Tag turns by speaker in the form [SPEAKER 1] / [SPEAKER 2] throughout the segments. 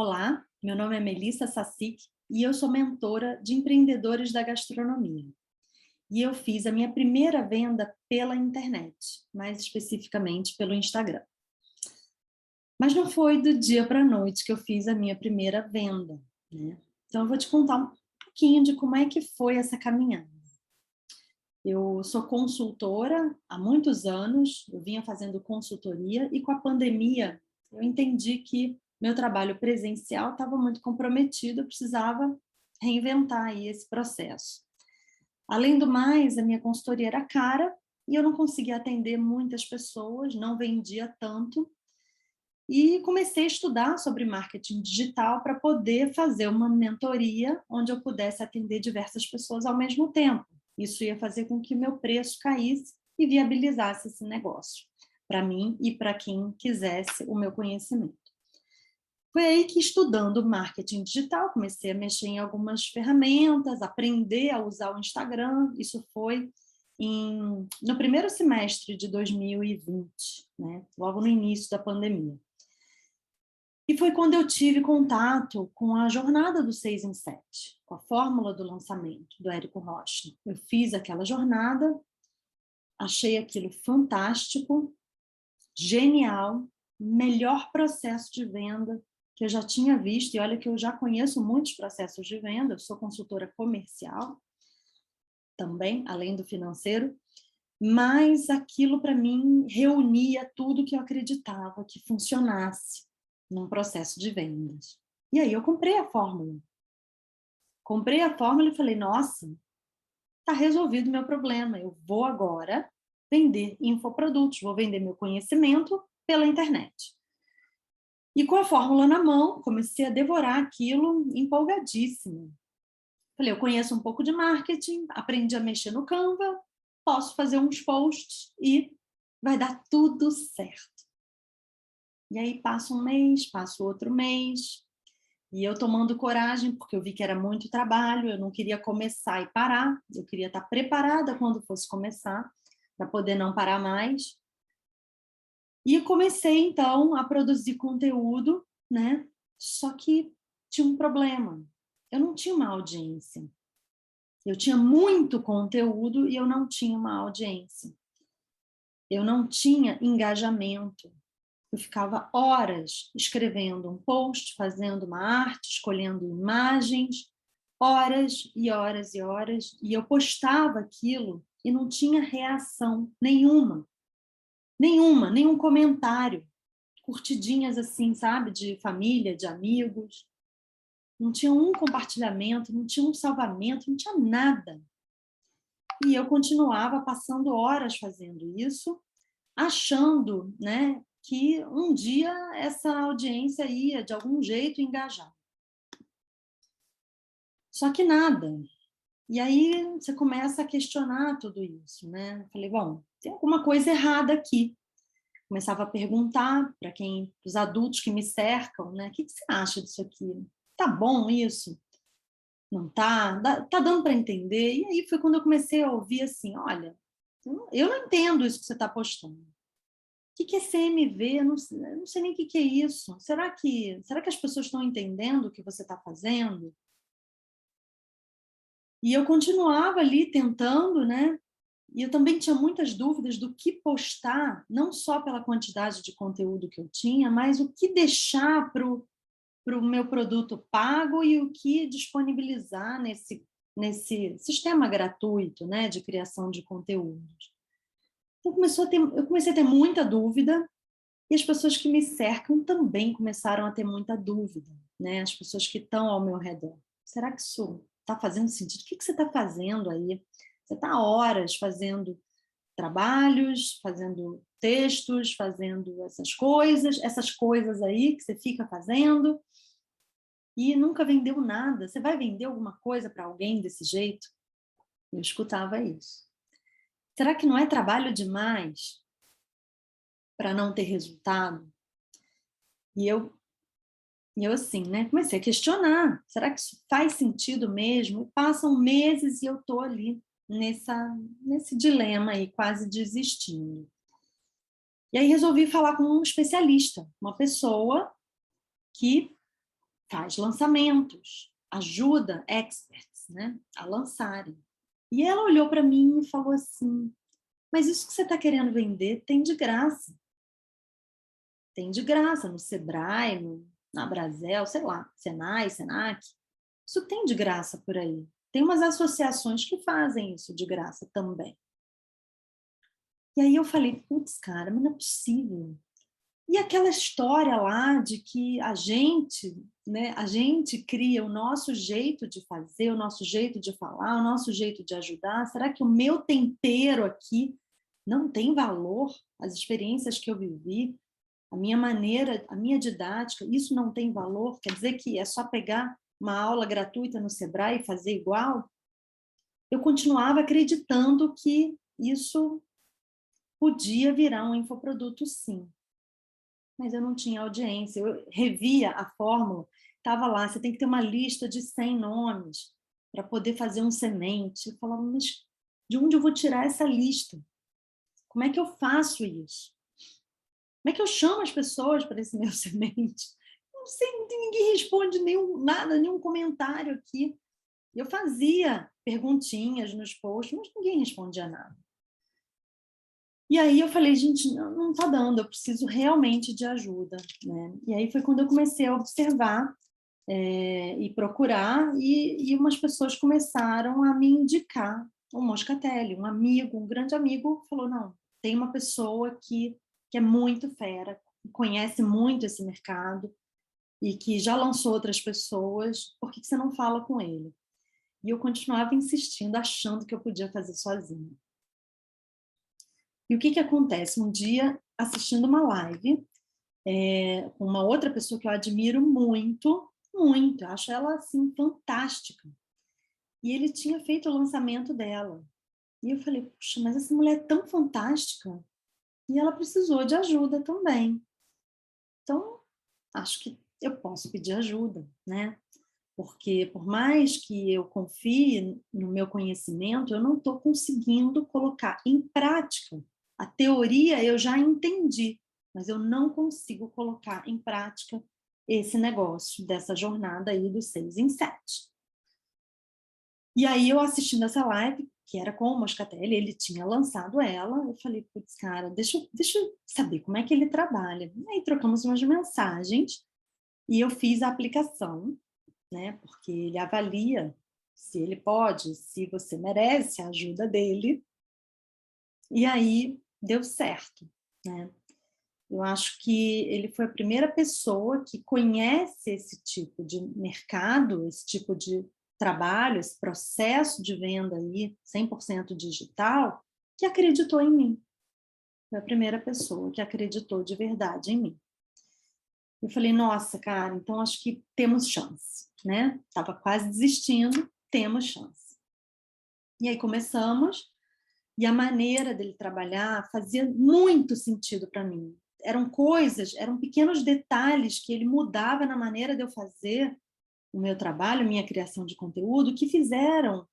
[SPEAKER 1] Olá, meu nome é Melissa Sassic e eu sou mentora de empreendedores da gastronomia. E eu fiz a minha primeira venda pela internet, mais especificamente pelo Instagram. Mas não foi do dia para a noite que eu fiz a minha primeira venda, né? Então eu vou te contar um pouquinho de como é que foi essa caminhada. Eu sou consultora há muitos anos, eu vinha fazendo consultoria e com a pandemia eu entendi que meu trabalho presencial estava muito comprometido, eu precisava reinventar aí esse processo. Além do mais, a minha consultoria era cara e eu não conseguia atender muitas pessoas, não vendia tanto, e comecei a estudar sobre marketing digital para poder fazer uma mentoria onde eu pudesse atender diversas pessoas ao mesmo tempo. Isso ia fazer com que o meu preço caísse e viabilizasse esse negócio, para mim e para quem quisesse o meu conhecimento. Foi aí que, estudando marketing digital, comecei a mexer em algumas ferramentas, aprender a usar o Instagram. Isso foi no primeiro semestre de 2020, né? Logo no início da pandemia. E foi quando eu tive contato com a jornada do 6 em 7, com a fórmula do lançamento do Érico Rocha. Eu fiz aquela jornada, achei aquilo fantástico, genial, melhor processo de venda que eu já tinha visto, e olha que eu já conheço muitos processos de venda, eu sou consultora comercial também, além do financeiro, mas aquilo para mim reunia tudo que eu acreditava que funcionasse num processo de vendas. E aí eu comprei a fórmula. Comprei a fórmula e falei, nossa, está resolvido o meu problema, eu vou agora vender infoprodutos, vou vender meu conhecimento pela internet. E com a fórmula na mão, comecei a devorar aquilo empolgadíssima. Falei, eu conheço um pouco de marketing, aprendi a mexer no Canva, posso fazer uns posts e vai dar tudo certo. E aí passa um mês, passa outro mês, e eu tomando coragem, porque eu vi que era muito trabalho, eu não queria começar e parar, eu queria estar preparada quando fosse começar, para poder não parar mais. E comecei, então, a produzir conteúdo, né? Só que tinha um problema. Eu não tinha uma audiência. Eu tinha muito conteúdo e eu não tinha uma audiência. Eu não tinha engajamento. Eu ficava horas escrevendo um post, fazendo uma arte, escolhendo imagens, horas e horas e horas, e eu postava aquilo e não tinha reação nenhuma. Nenhum comentário. Curtidinhas assim, sabe, de família, de amigos. Não tinha um compartilhamento, não tinha um salvamento, não tinha nada. E eu continuava passando horas fazendo isso, achando, né, que um dia essa audiência ia, de algum jeito, engajar. Só que nada. E aí você começa a questionar tudo isso, né? Eu falei, bom, tem alguma coisa errada aqui. Começava a perguntar para os adultos que me cercam, né? O que você acha disso aqui? Tá bom isso? Não tá? Tá dando para entender? E aí foi quando eu comecei a ouvir assim, olha, eu não entendo isso que você está postando. O que é CMV? Eu não sei nem o que é isso. Será que as pessoas estão entendendo o que você está fazendo? E eu continuava ali tentando, né? E eu também tinha muitas dúvidas do que postar, não só pela quantidade de conteúdo que eu tinha, mas o que deixar para o meu produto pago e o que disponibilizar nesse sistema gratuito, né, de criação de conteúdos. Então, eu comecei a ter muita dúvida, e as pessoas que me cercam também começaram a ter muita dúvida, né? As pessoas que estão ao meu redor. Será que isso está fazendo sentido? O que você está fazendo aí? Você está horas fazendo trabalhos, fazendo textos, fazendo essas coisas aí que você fica fazendo, e nunca vendeu nada. Você vai vender alguma coisa para alguém desse jeito? Eu escutava isso. Será que não é trabalho demais para não ter resultado? E eu assim, né, comecei a questionar. Será que isso faz sentido mesmo? Passam meses e eu estou ali nesse dilema aí, quase desistindo. E aí resolvi falar com um especialista, uma pessoa que faz lançamentos, ajuda experts, né, a lançarem. E ela olhou para mim e falou assim, mas isso que você está querendo vender tem de graça. Tem de graça no Sebrae, na Brasel, sei lá, Senai, Senac. Isso tem de graça por aí. Tem umas associações que fazem isso de graça também. E aí eu falei, putz, cara, mas não é possível. E aquela história lá de que a gente, né, a gente cria o nosso jeito de fazer, o nosso jeito de falar, o nosso jeito de ajudar. Será que o meu tempero aqui não tem valor? As experiências que eu vivi, a minha maneira, a minha didática, isso não tem valor? Quer dizer que é só pegar uma aula gratuita no Sebrae e fazer igual? Eu continuava acreditando que isso podia virar um infoproduto, sim. Mas eu não tinha audiência. Eu revia a fórmula, estava lá, você tem que ter uma lista de 100 nomes para poder fazer um semente. Eu falava, mas de onde eu vou tirar essa lista? Como é que eu faço isso? Como é que eu chamo as pessoas para esse meu semente? Não sei, ninguém responde nada, nenhum comentário aqui. Eu fazia perguntinhas nos posts, mas ninguém respondia nada. E aí eu falei, gente, não está dando, eu preciso realmente de ajuda, né? E aí foi quando eu comecei a observar e procurar, e umas pessoas começaram a me indicar o Moscatelli, um amigo, um grande amigo, falou, não, tem uma pessoa que é muito fera, conhece muito esse mercado, e que já lançou outras pessoas, por que você não fala com ele? E eu continuava insistindo, achando que eu podia fazer sozinha. E o que acontece? Um dia, assistindo uma live, com uma outra pessoa que eu admiro muito, muito, eu acho ela, assim, fantástica. E ele tinha feito o lançamento dela. E eu falei, puxa, mas essa mulher é tão fantástica, e ela precisou de ajuda também. Então, acho que eu posso pedir ajuda, né? Porque por mais que eu confie no meu conhecimento, eu não estou conseguindo colocar em prática. A teoria eu já entendi, mas eu não consigo colocar em prática esse negócio, dessa jornada aí do 6 em 7. E aí eu assistindo essa live, que era com o Moscatelli, ele tinha lançado ela, eu falei, putz, cara, deixa eu saber como é que ele trabalha. E aí trocamos umas mensagens e eu fiz a aplicação, né? Porque ele avalia se ele pode, se você merece a ajuda dele. E aí deu certo, né? Eu acho que ele foi a primeira pessoa que conhece esse tipo de mercado, esse tipo de trabalho, esse processo de venda aí 100% digital, que acreditou em mim. Foi a primeira pessoa que acreditou de verdade em mim. Eu falei, nossa, cara, então acho que temos chance, né? Estava quase desistindo, temos chance. E aí começamos, e a maneira dele trabalhar fazia muito sentido para mim. Eram coisas, eram pequenos detalhes que ele mudava na maneira de eu fazer o meu trabalho, minha criação de conteúdo, que fizeram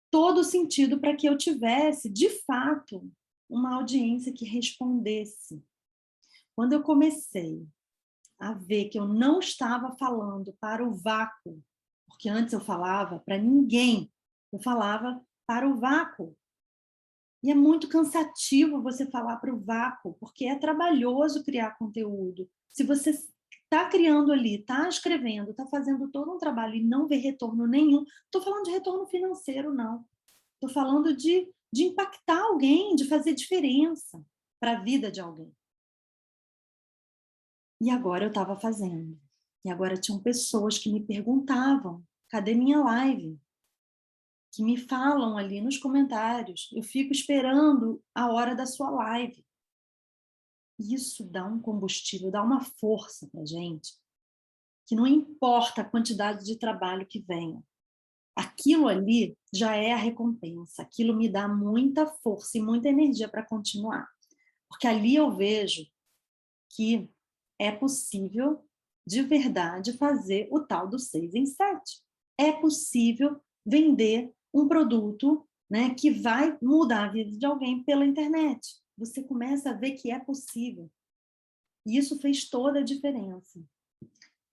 [SPEAKER 1] todo sentido para que eu tivesse, de fato, uma audiência que respondesse. Quando eu comecei a ver que eu não estava falando para o vácuo, porque antes eu falava para ninguém, eu falava para o vácuo. E é muito cansativo você falar para o vácuo, porque é trabalhoso criar conteúdo. Se você está criando ali, está escrevendo, está fazendo todo um trabalho e não vê retorno nenhum, estou falando de retorno financeiro, não. Estou falando de impactar alguém, de fazer diferença para a vida de alguém. E agora eu estava fazendo. E agora tinham pessoas que me perguntavam, cadê minha live? Que me falam ali nos comentários, eu fico esperando a hora da sua live. Isso dá um combustível, dá uma força para a gente, que não importa a quantidade de trabalho que venha. Aquilo ali já é a recompensa, aquilo me dá muita força e muita energia para continuar. Porque ali eu vejo que é possível, de verdade, fazer o tal do 6 em 7. É possível vender um produto, né, que vai mudar a vida de alguém pela internet. Você começa a ver que é possível. E isso fez toda a diferença.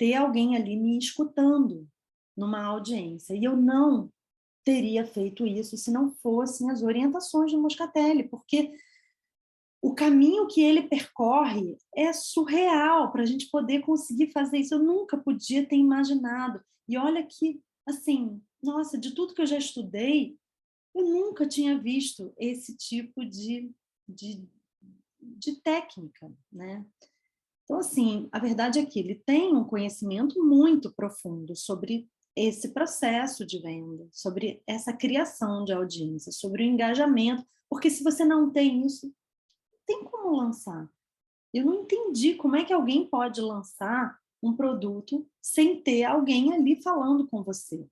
[SPEAKER 1] ter alguém ali me escutando numa audiência. E eu não teria feito isso se não fossem as orientações do Moscatelli, porque o caminho que ele percorre é surreal para a gente poder conseguir fazer isso. Eu nunca podia ter imaginado. E olha que, assim, nossa, de tudo que eu já estudei, eu nunca tinha visto esse tipo de, de técnica, né? Então, assim, a verdade é que ele tem um conhecimento muito profundo sobre esse processo de venda, sobre essa criação de audiência, sobre o engajamento, porque se você não tem isso, não tem como lançar. Eu não entendi como é que alguém pode lançar um produto sem ter alguém ali falando com você.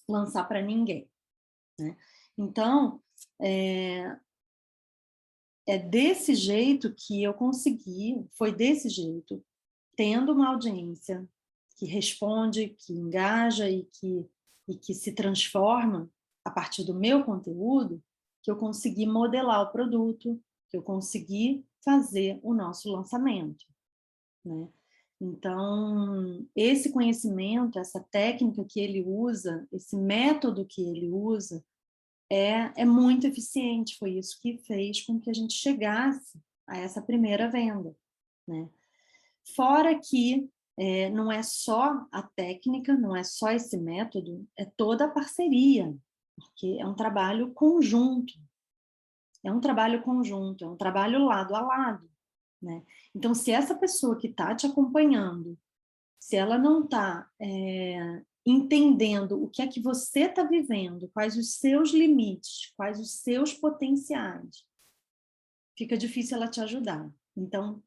[SPEAKER 1] Lançar para ninguém, né? Então, é desse jeito que eu consegui, foi desse jeito, tendo uma audiência que responde, que engaja e que se transforma a partir do meu conteúdo, que eu consegui modelar o produto, que eu consegui fazer o nosso lançamento, né? Então, esse conhecimento, essa técnica que ele usa, esse método que ele usa, é muito eficiente. Foi isso que fez com que a gente chegasse a essa primeira venda, né? Fora que não é só a técnica, não é só esse método, é toda a parceria, porque é um trabalho conjunto, é um trabalho conjunto, é um trabalho lado a lado, né? Então, se essa pessoa que está te acompanhando, se ela não está entendendo o que é que você está vivendo, quais os seus limites, quais os seus potenciais, fica difícil ela te ajudar. Então,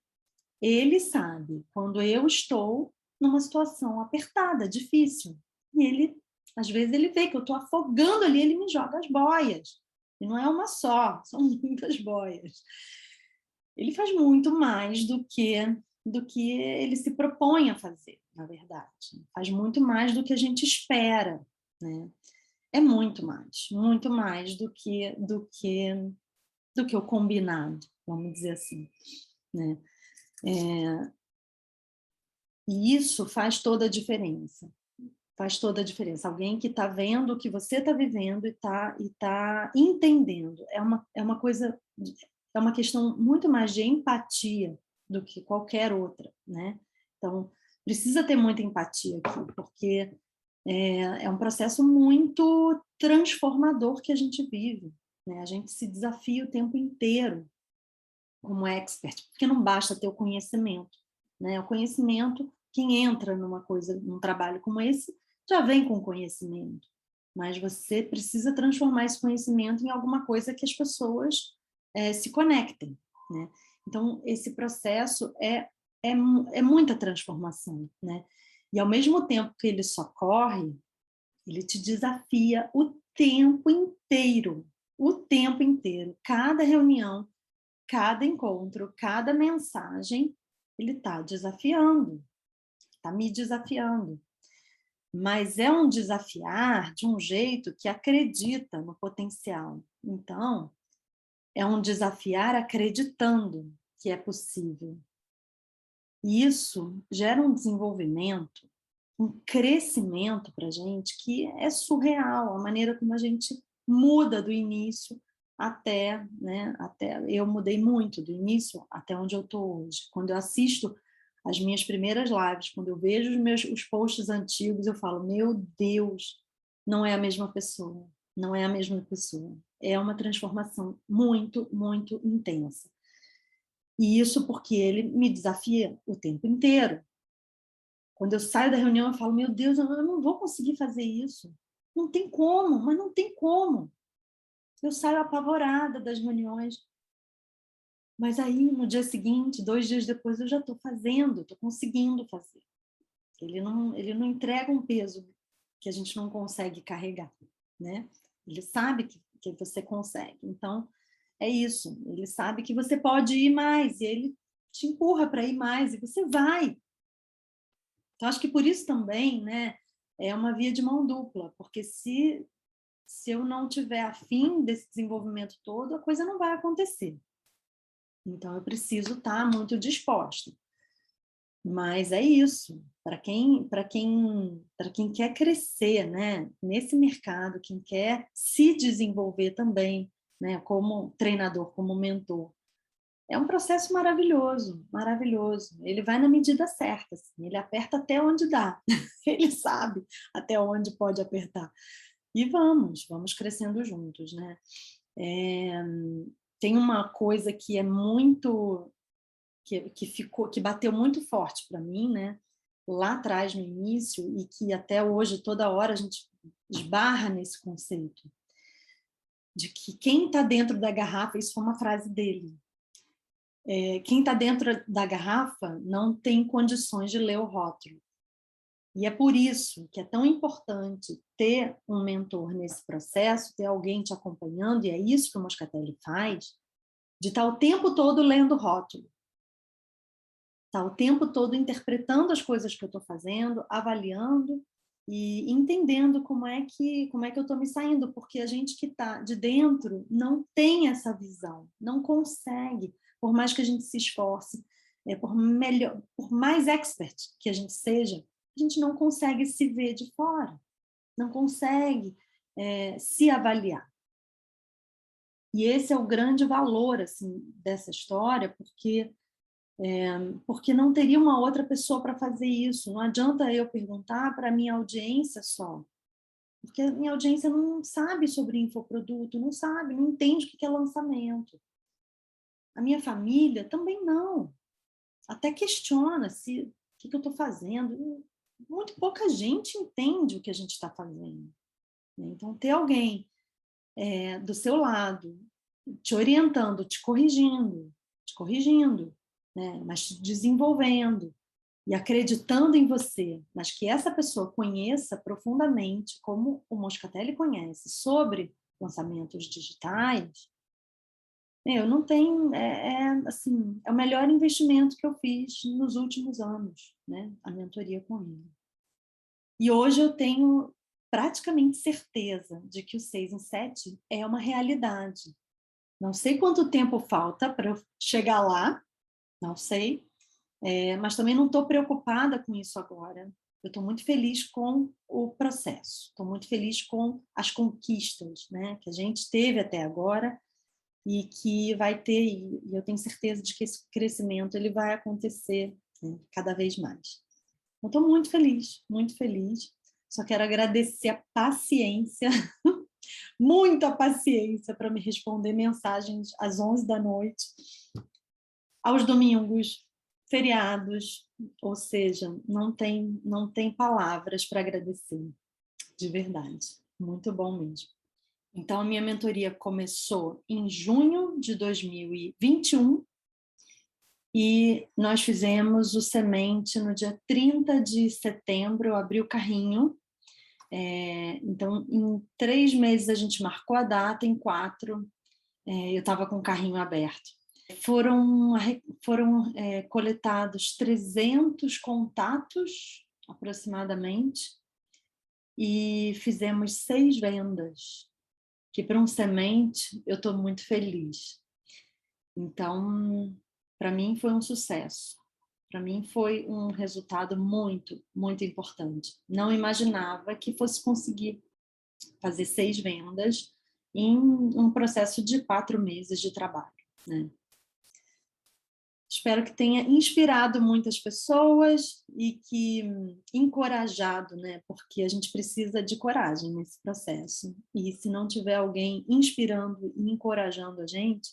[SPEAKER 1] ele sabe quando eu estou numa situação apertada, difícil. E ele, às vezes, ele vê que eu estou afogando ali, ele me joga as boias. E não é uma só, são muitas boias. Ele faz muito mais do que ele se propõe a fazer, na verdade. Faz muito mais do que a gente espera, né? É muito mais do que o combinado, vamos dizer assim, né? E isso faz toda a diferença. Faz toda a diferença. Alguém que está vendo o que você está vivendo e tá entendendo. É uma coisa, é uma questão muito mais de empatia do que qualquer outra, né? Então, precisa ter muita empatia aqui, porque é um processo muito transformador que a gente vive, né? A gente se desafia o tempo inteiro como expert, porque não basta ter o conhecimento, né? O conhecimento, quem entra numa coisa, num trabalho como esse, já vem com conhecimento, mas você precisa transformar esse conhecimento em alguma coisa que as pessoas se conectem, né? Então, esse processo é muita transformação, né? E ao mesmo tempo que ele socorre, ele te desafia o tempo inteiro, o tempo inteiro. Cada reunião, cada encontro, cada mensagem, ele está desafiando, está me desafiando. Mas é um desafiar de um jeito que acredita no potencial. Então, é um desafiar acreditando que é possível. E isso gera um desenvolvimento, um crescimento para a gente que é surreal, a maneira como a gente muda do início até, né, até eu mudei muito do início até onde eu estou hoje. Quando eu assisto as minhas primeiras lives, quando eu vejo os posts antigos, eu falo, meu Deus, não é a mesma pessoa, não é a mesma pessoa. É uma transformação muito, muito intensa. E isso porque ele me desafia o tempo inteiro. Quando eu saio da reunião, eu falo, meu Deus, eu não vou conseguir fazer isso. Não tem como, mas não tem como. Eu saio apavorada das reuniões. Mas aí, no dia seguinte, 2 dias depois, eu já estou fazendo, estou conseguindo fazer. Ele não entrega um peso que a gente não consegue carregar, né? Ele sabe que você consegue. Então, é isso. Ele sabe que você pode ir mais, e ele te empurra para ir mais, e você vai. Então, acho que por isso também, né, é uma via de mão dupla, porque se eu não tiver afim desse desenvolvimento todo, a coisa não vai acontecer. Então, eu preciso estar muito disposta. Mas é isso, para quem quer crescer, né, nesse mercado, quem quer se desenvolver também, né, como treinador, como mentor, é um processo maravilhoso, maravilhoso. Ele vai na medida certa, assim, ele aperta até onde dá, ele sabe até onde pode apertar. E vamos crescendo juntos, né? Tem uma coisa que é muito que bateu muito forte para mim, né? Lá atrás no início e que até hoje toda hora a gente esbarra nesse conceito de que quem está dentro da garrafa, isso foi uma frase dele, quem está dentro da garrafa não tem condições de ler o rótulo. E é por isso que é tão importante ter um mentor nesse processo, ter alguém te acompanhando, e é isso que o Moscatelli faz, de estar o tempo todo lendo o rótulo. Tá o tempo todo interpretando as coisas que eu estou fazendo, avaliando e entendendo como é que eu estou me saindo, porque a gente que está de dentro não tem essa visão, não consegue, por mais que a gente se esforce, por mais expert que a gente seja, a gente não consegue se ver de fora, não consegue se avaliar. E esse é o grande valor assim dessa história, porque não teria uma outra pessoa para fazer isso. Não adianta eu perguntar para a minha audiência só, porque a minha audiência não sabe sobre infoproduto, não sabe, não entende o que é lançamento. A minha família também não. Até questiona se o que eu estou fazendo. Muito pouca gente entende o que a gente está fazendo. Então, ter alguém do seu lado, te orientando, te corrigindo, né? Mas te desenvolvendo e acreditando em você, mas que essa pessoa conheça profundamente, como o Moscatelli conhece, sobre lançamentos digitais, eu não tenho, assim, é o melhor investimento que eu fiz nos últimos anos, né? A mentoria com ele. E hoje eu tenho praticamente certeza de que o 6 em 7 é uma realidade. Não sei quanto tempo falta para eu chegar lá, não sei, mas também não estou preocupada com isso agora. Eu estou muito feliz com o processo, estou muito feliz com as conquistas, né, que a gente teve até agora e que vai ter, e eu tenho certeza de que esse crescimento ele vai acontecer, né, cada vez mais. Eu estou muito feliz, muito feliz. Só quero agradecer a paciência, muita paciência para me responder mensagens às 11 da noite, aos domingos, feriados, ou seja, não tem palavras para agradecer, de verdade. Muito bom mesmo. Então, a minha mentoria começou em junho de 2021 e nós fizemos o Semente no dia 30 de setembro, eu abri o carrinho. Então, em 3 meses a gente marcou a data, em 4 eu estava com o carrinho aberto. Foram coletados 300 contatos, aproximadamente, e fizemos 6 vendas, que para um semente eu estou muito feliz. Então, para mim foi um sucesso. Para mim foi um resultado muito, muito importante. Não imaginava que fosse conseguir fazer 6 vendas em um processo de 4 meses de trabalho, né? Espero que tenha inspirado muitas pessoas e que encorajado, né? Porque a gente precisa de coragem nesse processo. E se não tiver alguém inspirando e encorajando a gente,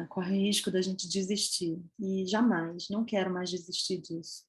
[SPEAKER 1] corre o risco da gente desistir. E jamais, não quero mais desistir disso.